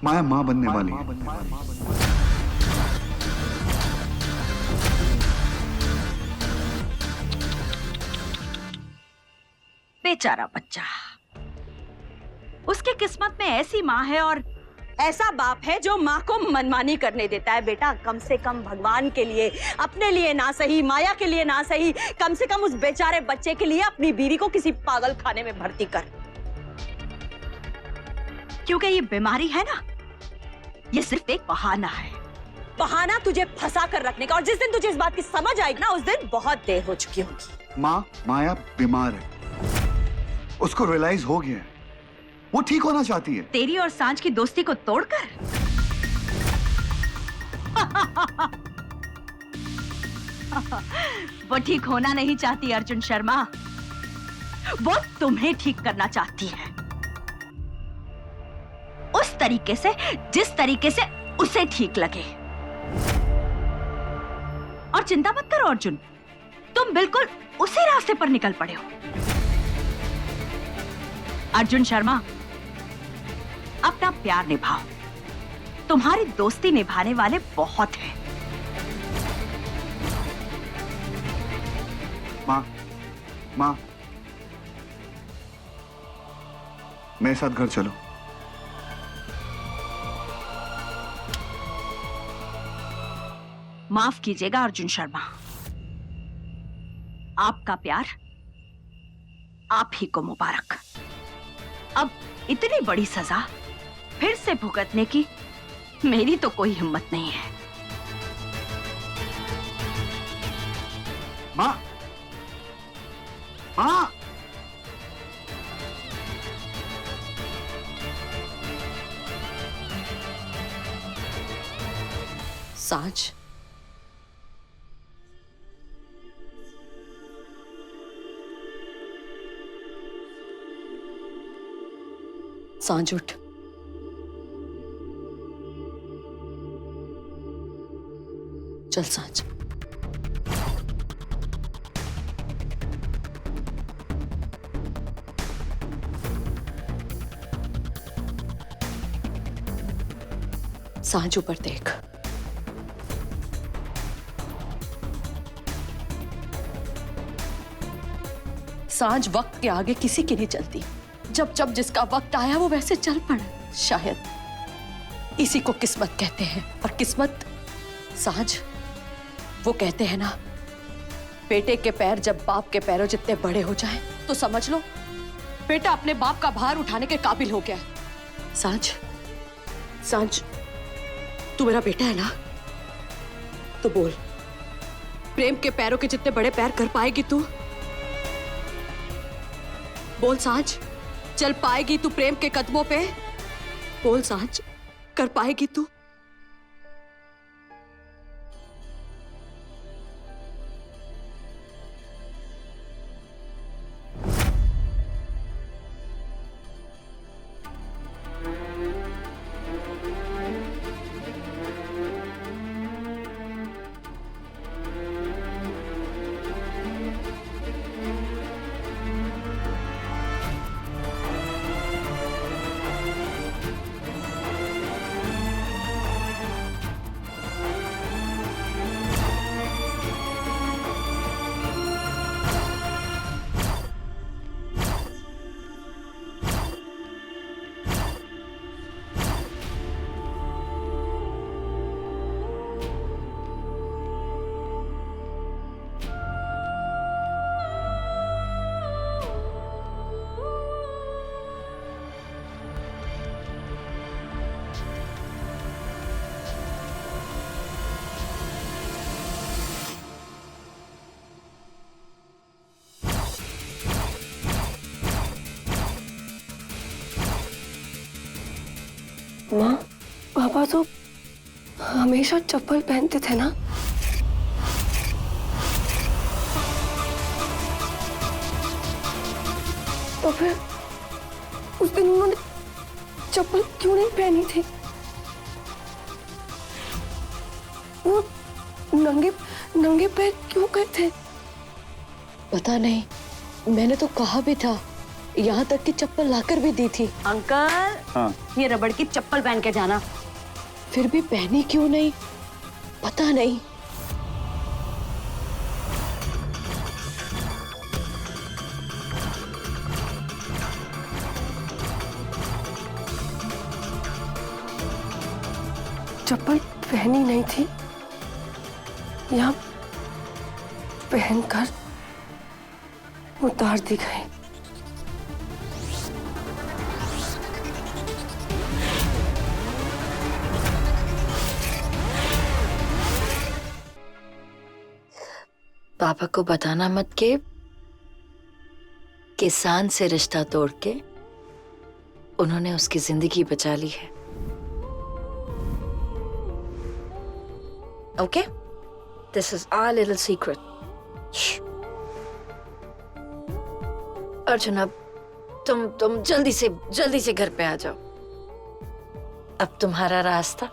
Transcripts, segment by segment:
माया माँ बनने वाली है। बेचारा बच्चा, उसकी किस्मत में ऐसी माँ है और ऐसा बाप है जो माँ को मनमानी करने देता है। बेटा, कम से कम भगवान के लिए, अपने लिए ना सही, माया के लिए ना सही, कम से कम उस बेचारे बच्चे के लिए अपनी बीवी को किसी पागल खाने में भर्ती कर। क्योंकि ये बीमारी है ना, ये सिर्फ एक बहाना है, बहाना तुझे फंसा कर रखने का। और जिस दिन तुझे इस बात की समझ आएगी ना, उस दिन बहुत देर हो चुकी होगी। माँ, माया बीमार है, उसको रियलाइज हो गया है, वो ठीक होना चाहती है। तेरी और सांझ की दोस्ती को तोड़कर वो ठीक होना नहीं चाहती अर्जुन शर्मा, वो तुम्हें ठीक करना चाहती है, उस तरीके से जिस तरीके से उसे ठीक लगे। और चिंता मत करो अर्जुन, तुम बिल्कुल उसी रास्ते पर निकल पड़े हो। अर्जुन शर्मा, अपना प्यार निभाओ, तुम्हारी दोस्ती निभाने वाले बहुत हैं। माँ, माँ, मेरे साथ घर चलो। माफ कीजिएगा अर्जुन शर्मा, आपका प्यार आप ही को मुबारक। अब इतनी बड़ी सजा फिर से भुगतने की मेरी तो कोई हिम्मत नहीं है। माँ, माँ, सांझ, सांझ उठ। चल सांझ। सांझ ऊपर देख। सांझ वक्त के आगे किसी की नहीं चलती। जब जब जिसका वक्त आया वो वैसे चल पड़ा। शायद इसी को किस्मत कहते हैं। और किस्मत सांझ, वो कहते हैं ना, बेटे के पैर जब बाप के पैरों जितने बड़े हो जाएं, तो समझ लो बेटा अपने बाप का भार उठाने के काबिल हो गया। सांझ, सांझ, तू मेरा बेटा है ना, तो बोल, प्रेम के पैरों के जितने बड़े पैर कर पाएगी तू? बोल सांझ, चल पाएगी तू प्रेम के कदमों पे? बोल सांझ, कर पाएगी तू? माँ, पापा तो हमेशा चप्पल पहनते थे ना? तो फिर उस दिन उन्होंने चप्पल क्यों नहीं पहनी थी? वो नंगे नंगे पैर क्यों गए थे? पता नहीं, मैंने तो कहा भी था यहाँ तक कि चप्पल लाकर भी दी थी। अंकल हाँ। ये रबड़ की चप्पल पहन के जाना। फिर भी पहनी क्यों नहीं पता नहीं। चप्पल पहनी नहीं थी या पहनकर उतार दी गई। पापा को बताना मत कि किसान से रिश्ता तोड़ के उन्होंने उसकी जिंदगी बचा ली है। Okay, this is our little secret. Arjun, अब तुम जल्दी से घर पे आ जाओ। अब तुम्हारा रास्ता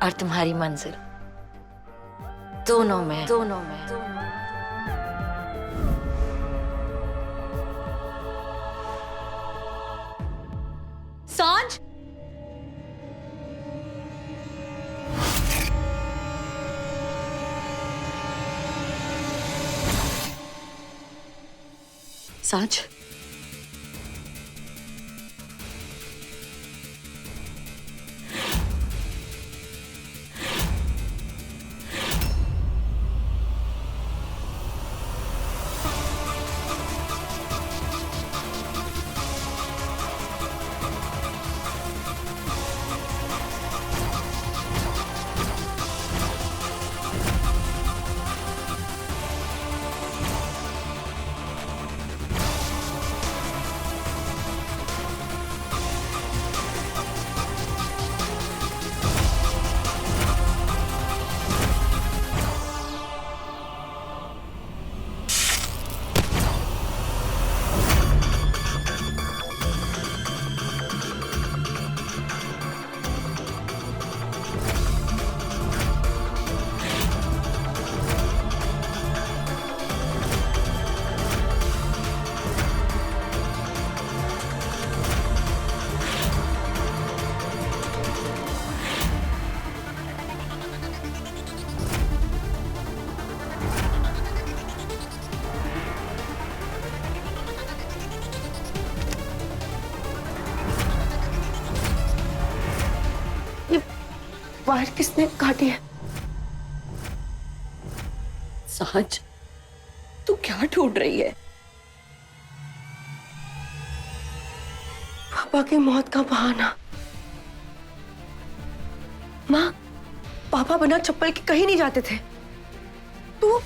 और तुम्हारी मंजिल दोनों में। सांझ, सांझ, वायर किसने काटी है? सांझ, तू क्या ढूंढ रही है? पापा की मौत का बहाना। माँ, पापा बिना चप्पल के कहीं नहीं जाते थे, तो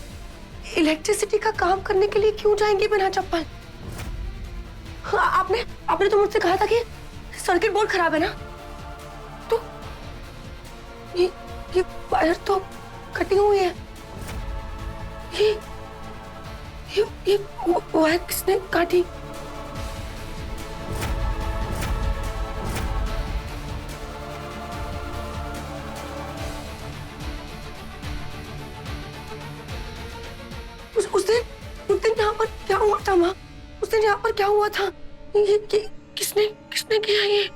इलेक्ट्रिसिटी का काम करने के लिए क्यों जाएंगे बिना चप्पल? आपने तो मुझसे कहा था कि सर्किट बोर्ड खराब है ना, तो ये वायर तो कटी हुई है। ये वायर किसने काटी? उस दिन यहाँ पर क्या हुआ था माँ? उस दिन यहाँ पर क्या हुआ था? ये किसने किया ये?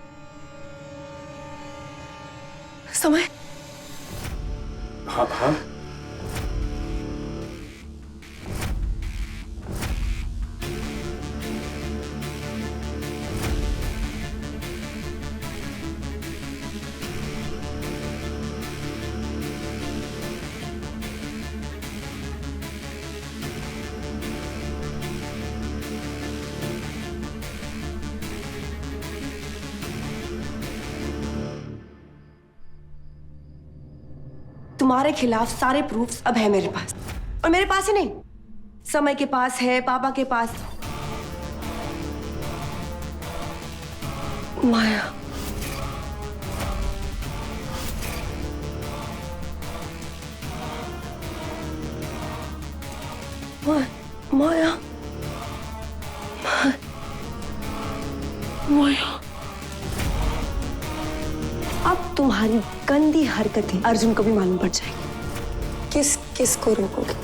समय। हाँ हाँ, तुम्हारे खिलाफ सारे प्रूफ्स अब है मेरे पास, और मेरे पास ही नहीं, समय के पास है, पापा के पास। माया, माया, माया। अब तुम्हारी गंदी हरकतें अर्जुन को भी मालूम पड़ जाएगी। किस को रोकोगे?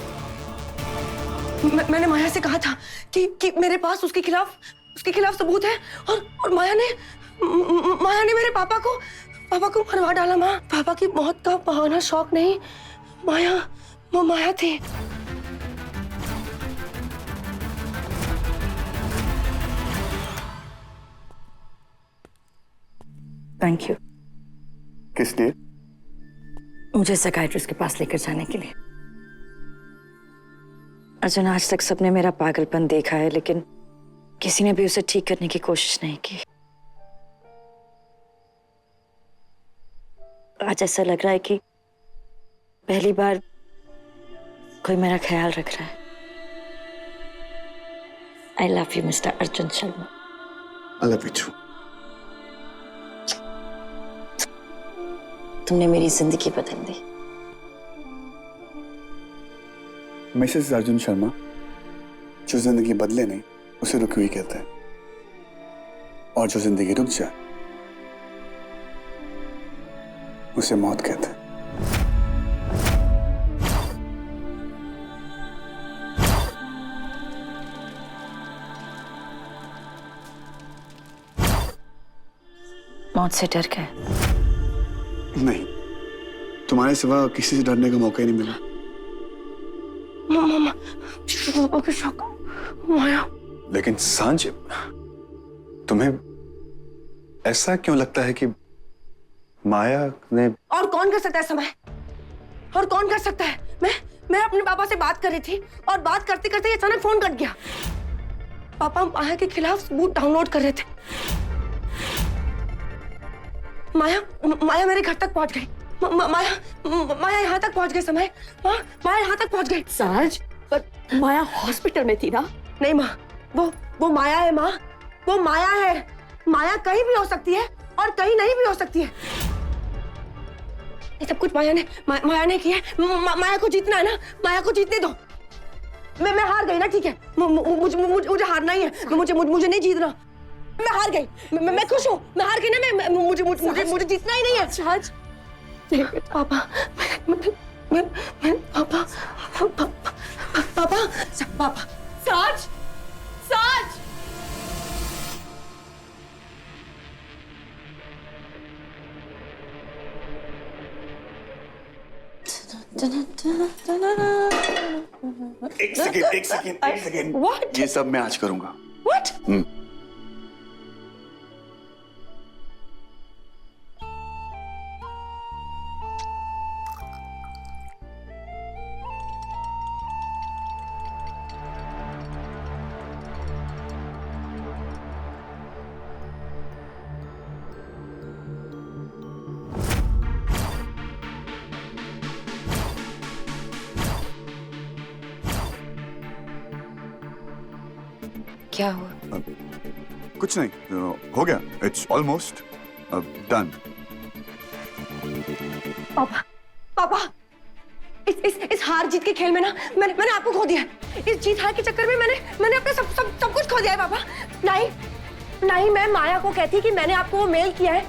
मैंने माया से कहा था कि मेरे पास उसके खिलाफ उसके खिलाफ सबूत है और माया ने मेरे पापा को मरवा डाला। माँ, पापा की मौत का बहाना शौक नहीं, वो माया थी। थैंक यू किस लिए? मुझे साइकियाट्रिस्ट के पास लेकर जाने के लिए। अर्जुन, आज तक सबने मेरा पागलपन देखा है, लेकिन किसी ने भी उसे ठीक करने की कोशिश नहीं की। आज ऐसा लग रहा है कि पहली बार कोई मेरा ख्याल रख रहा है। I love you mister Arjun Sharma. I love you too. तुमने मेरी जिंदगी बदल दी। मिसेस अर्जुन शर्मा, जो जिंदगी बदले नहीं उसे रुकी हुई कहते हैं, और जो जिंदगी रुक जाए उसे मौत कहते हैं। मौत से डर गए? नहीं, तुम्हारे सिवा किसी से डरने का मौका ही नहीं मिला। मामा, ओके शौक, माया। लेकिन सांझ, तुम्हें ऐसा क्यों लगता है कि माया ने? और कौन कर सकता है समय? और कौन कर सकता है? मैं अपने पापा से बात कर रही थी और बात करते करते अचानक फोन कट गया। पापा माया के खिलाफ सबूत डाउनलोड कर रहे थे। माया मेरे घर तक पहुंच गई। माया यहाँ तक पहुंच गई समय। माया यहाँ तक पहुंच गई। साज, पर माया हॉस्पिटल में थी ना? नहीं माँ, वो माया है माँ, वो माया है। माया कहीं भी हो सकती है और कहीं नहीं भी हो सकती है। ये सब कुछ माया ने किया है। माया को जीतना है ना, माया को जीतने दो। मैं हार गई ना, ठीक है, मुझे हारना ही है। मुझे नहीं जीतना। मैं हार गई। मैं खुश हूँ। मैं हार गई ना। मुझे जीतना ही नहीं है। साज, पापा, पापा, साज, साज। एक सेकेंड। What? ये सब मैं आज करूंगा। What? क्या हुआ? कुछ नहीं, हो गया। It's almost done. पापा, इस हार जीत के खेल में ना मैंने आपको खो दिया है। इस जीत हार के चक्कर में मैंने अपने सब कुछ खो दिया है पापा। नहीं, मैं माया को कहती कि मैंने आपको वो मेल किया है।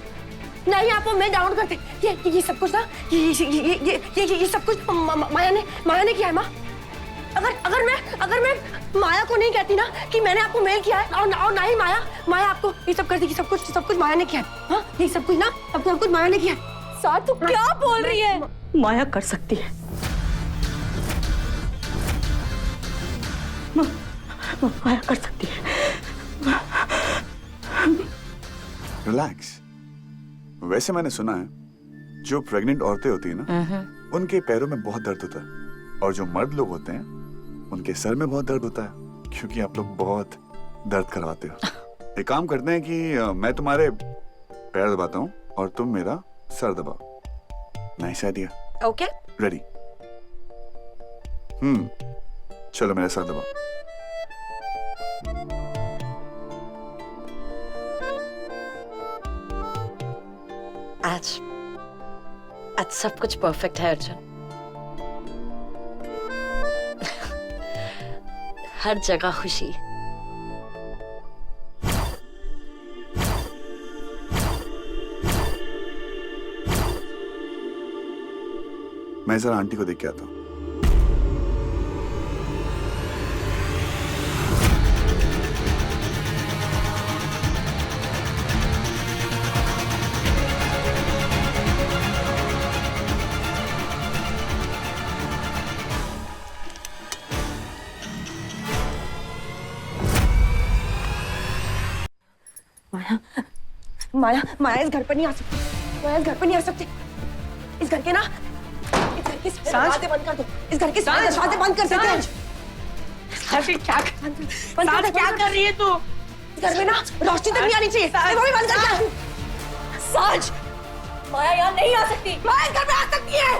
नहीं, आप वो मेल डाउनलोड करते। ये सब कुछ ना, ये सब कुछ माया ने किया है माँ। अगर मैं माया को नहीं कहती ना कि मैंने आपको मेल किया है, और ना ही माया आपको ये सब कर दी। सब कुछ माया ने किया है। हाँ, ये सब कुछ ना, सब कुछ माया ने किया है। साथ तू क्या बोल रही है? माया कर सकती है। माया कर सकती है। रिलैक्स। वैसे मैंने सुना है जो प्रेग्नेंट औरतें होती है ना, उनके पैरों में बहुत दर्द होता है, और जो मर्द लोग होते हैं उनके सर में बहुत दर्द होता है, क्योंकि आप लोग बहुत दर्द करवाते हो। एक काम करते हैं कि मैं तुम्हारे पैर दबाता हूँ और तुम मेरा सर दबाओ। Nice idea. Okay, ready? चलो मेरा सर दबाओ। आज सब कुछ परफेक्ट है अर्जुन। हर जगह खुशी। मैं जरा आंटी को देख के आता हूँ। माया माया इस घर पर नहीं आ सकती, माया इस घर पर नहीं आ सकती। इस घर के ना, इस घर के दरवाजे बंद कर दो, इस घर के सारे दरवाजे बंद कर देते हैं। क्या कर रही है तू? इस घर में ना रोशनी तक नहीं आनी चाहिए, वो भी बंद कर दो। साज, माया यहाँ नहीं आ सकती। माया इस घर में आ सकती है।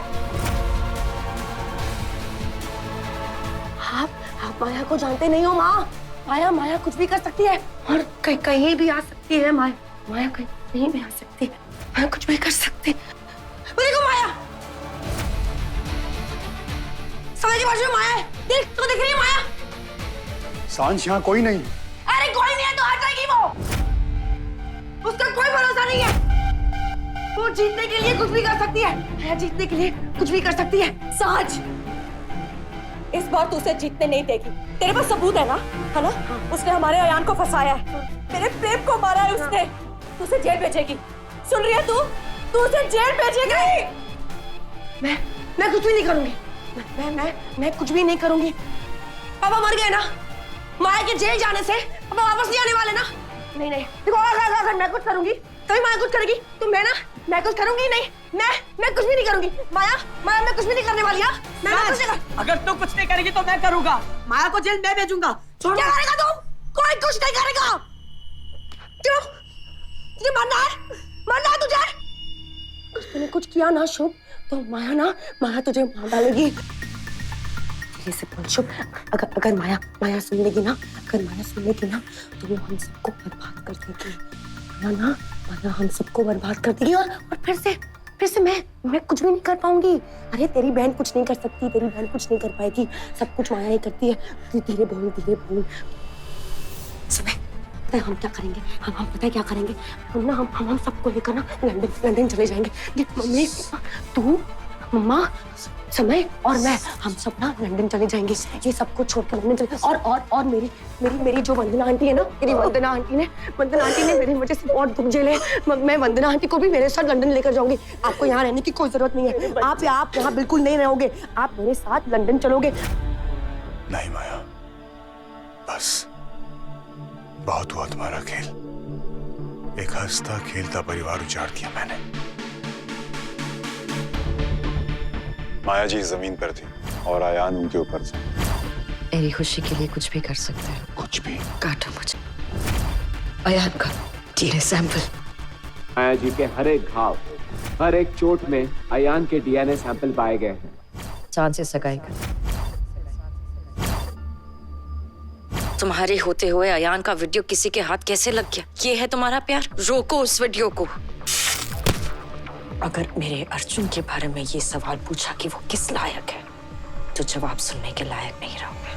आप माया को जानते नहीं हो माँ। माया कुछ भी कर सकती है और कहीं भी आ सकती है। माया कहीं भी आ सकती है, माया कुछ भी कर सकती है। देखो माया, समय के बाजू में माया है, देख तो दिख रही है माया। सांझ यहाँ कोई नहीं। अरे कोई नहीं है तो आ जाएगी वो, उसका कोई भरोसा नहीं है। वो जीतने के लिए कुछ भी कर सकती है, माया जीतने के लिए कुछ भी कर सकती है। साज, इस बार तू उसे जीतने नहीं देगी। तेरे पास सबूत है ना? उसने हमारे अयान को फंसाया है, तेरे प्रेम को मारा है उसने। तू उसे जेल भेजेगी, सुन रही है तू? तू उसे जेल भेजेगी। मैं कुछ भी नहीं करूंगी। मैं कुछ भी नहीं करूंगी। पापा मर गए ना, माया के जेल जाने से पापा वापस नहीं आने वाले ना। नहीं देखो, अगर मैं कुछ करूंगी तभी माया कुछ करेगी, तो मैं कुछ करूंगी नहीं। मैं कुछ भी नहीं करूंगी। माया मैं कुछ भी नहीं करने वाली। मैं कुछ नहीं कर... अगर तू कुछ नहीं करेगी तो मैं करूंगा। माया को जेल मैं भेजूंगा। क्या करेगा तुम? कोई कुछ नहीं करेगा। क्यों? तुझे मरना है तुझे। तूने कुछ किया ना शुभ, तो माया तुझे मार डालेगी। ये सब बोल शुभ, अगर माया सुन लेगी ना, तो वो हम सबको बर्बाद कर देगी। माया हम सबको बर्बाद कर देगी और फिर से मैं कुछ भी नहीं कर पाऊंगी। अरे तेरी बहन कुछ नहीं कर सकती, तेरी बहन कुछ नहीं कर पाएगी। सब कुछ माया ही करती है। धीरे बोल। समय पता है हम क्या करेंगे? हम पता है क्या करेंगे? हम सबको लेकर ना लंदन चले जाएंगे। मम्मी, तू, मम्मा, समय और मैं, हम सब ना लंदन चले जाएंगे। ये सबको छोड़ कर लंदन चले। और मेरी जो वंदना आंटी है ना, मेरी वंदना आंटी ने मेरी वजह से बहुत दुख झेले। मैं वंदना आंटी को भी मेरे साथ लंदन लेकर जाऊंगी। आपको यहाँ रहने की कोई जरूरत नहीं है। आप यहाँ बिल्कुल नहीं रहोगे। आप मेरे साथ लंदन चलोगे। नहीं माया, बस बहुत हुआ तुम्हारा खेल। एक हंसता खेलता परिवार उजाड़ दिया मैंने। माया जी जमीन पर थी और अयान उनके ऊपर था। मेरी खुशी के लिए कुछ भी कर सकते हो। कुछ भी। काटो मुझे। अयान का डीएनए सैंपल। माया जी के हर एक घाव, हर एक चोट में अयान के डीएनए सैंपल पाए गए हैं। चांद से सगाई कर। तुम्हारे होते हुए अयान का वीडियो किसी के हाथ कैसे लग गया? ये है तुम्हारा प्यार? रोको उस वीडियो को। अगर मेरे अर्जुन के बारे में ये सवाल पूछा कि वो किस लायक है, तो जवाब सुनने के लायक नहीं रहोगे।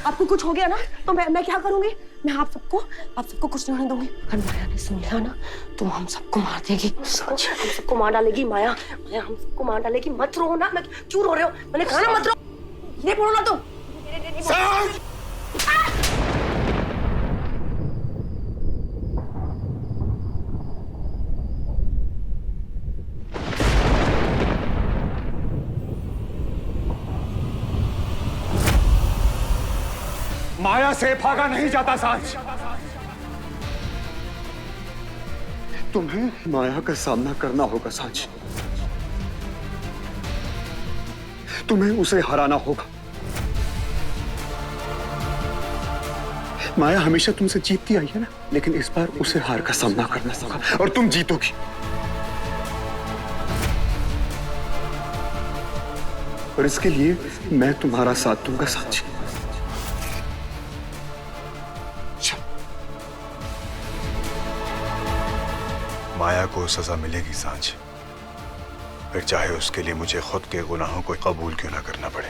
आपको कुछ हो गया ना, तो मैं क्या करूंगी? मैं आप सबको कुछ नहीं होने दूंगी। अगर माया ने सुन लिया ना, तो हम सबको मार देगी। हम सबको मार डालेगी। माया हम सबको मार डालेगी। मत रो ना। मैं क्यों रो रहे हो? मैंने कहा ना मत रो। ये बोलो ना तुम। माया से भागा नहीं जाता सांझ। तुम्हें माया का सामना करना होगा सांझ। तुम्हें उसे हराना होगा। माया हमेशा तुमसे जीतती आई है ना, लेकिन इस बार उसे हार का सामना करना होगा और तुम जीतोगी। और इसके लिए मैं तुम्हारा साथ दूंगा सांझ। माया को सजा मिलेगी सांझ, फिर चाहे उसके लिए मुझे खुद के गुनाहों को कबूल क्यों ना करना पड़े।